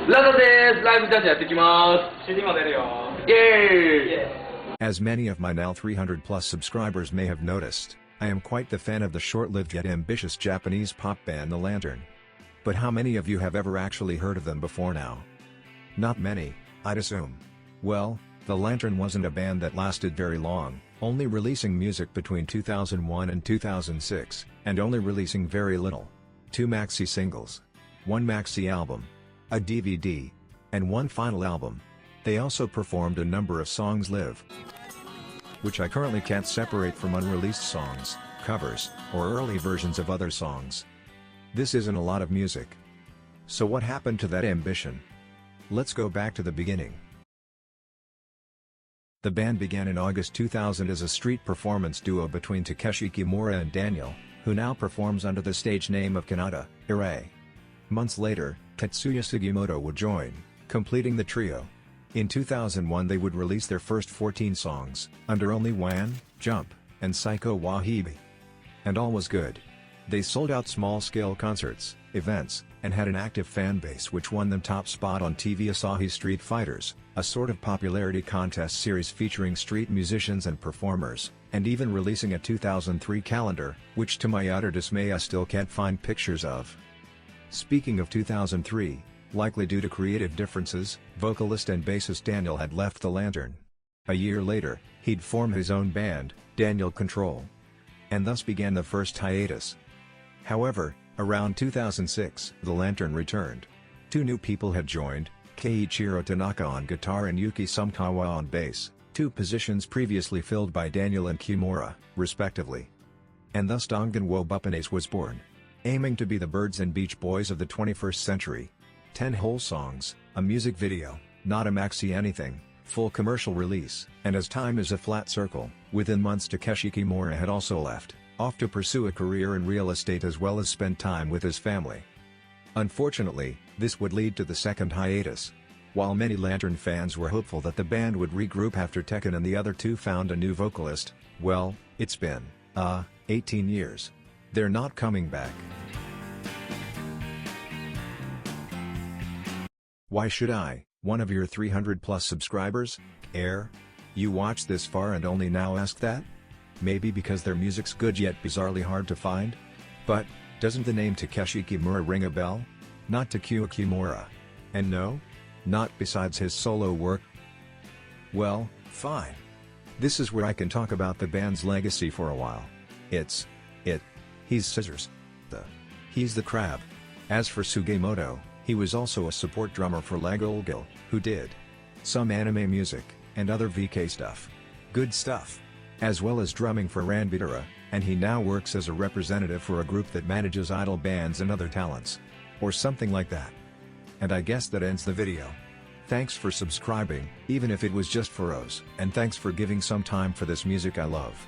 ラドです。ライブジャッジやってきます。CD も出るよ。イエーイ As many of my now 300 plus subscribers may have noticed, I am quite the fan of the short-lived yet ambitious Japanese pop band The Lantern. But how many of you have ever actually heard of them before now? Not many, I'd assume. Well, The Lantern wasn't a band that lasted very long, only releasing music between 2001 and 2006, and only releasing very little. 2 maxi singles, 1 maxi album, a DVD, and 1 final album. They also performed a number of songs live, which I currently can't separate from unreleased songs, covers, or early versions of other songs. This isn't a lot of music. So what happened to that ambition? Let's go back to the beginning. The band began in August 2000 as a street performance duo between Takeshi Kimura and Daniel, who now performs under the stage name of Kanata, Irei. Months later, Tetsuya Sugimoto would join, completing the trio. In 2001 they would release their first 14 songs, under only Wan, Jump, and Psycho Wahibi. And all was good. They sold out small-scale concerts, events, and had an active fan base which won them top spot on TV Asahi Street Fighters, a sort of popularity contest series featuring street musicians and performers, and even releasing a 2003 calendar, which to my utter dismay I still can't find pictures of. Speaking of 2003, likely due to creative differences, vocalist and bassist Daniel had left The Lantern. A year later, he'd form his own band, Daniel Control. And thus began the first hiatus. However, around 2006, The Lantern returned. 2 new people had joined, Keiichiro Tanaka on guitar and Yuki Somekawa on bass, 2 positions previously filled by Daniel and Kimura, respectively. And thus Dangan wo Bupanace was born. Aiming to be the Birds and Beach Boys of the 21st century. 10 whole songs, a music video, not a maxi anything, full commercial release, and as time is a flat circle, within months Takeshi Kimura had also left, off to pursue a career in real estate as well as spend time with his family. Unfortunately, this would lead to the second hiatus. While many Lantern fans were hopeful that the band would regroup after Tekken and the other 2 found a new vocalist, well, it's been, 18 years. They're not coming back. Why should I, one of your 300 plus subscribers, care? You watch this far and only now ask that? Maybe because their music's good yet bizarrely hard to find? But, doesn't the name Takeshi Kimura ring a bell? Not Takeo Kimura. And no? Not besides his solo work? Well, fine. This is where I can talk about the band's legacy for a while. He's scissors. He's the crab. As for Sugimoto, he was also a support drummer for Lagolgil, who did some anime music, and other VK stuff. Good stuff. As well as drumming for RabuTora, and he now works as a representative for a group that manages idol bands and other talents. Or something like that. And I guess that ends the video. Thanks for subscribing, even if it was just for O's, and thanks for giving some time for this music I love.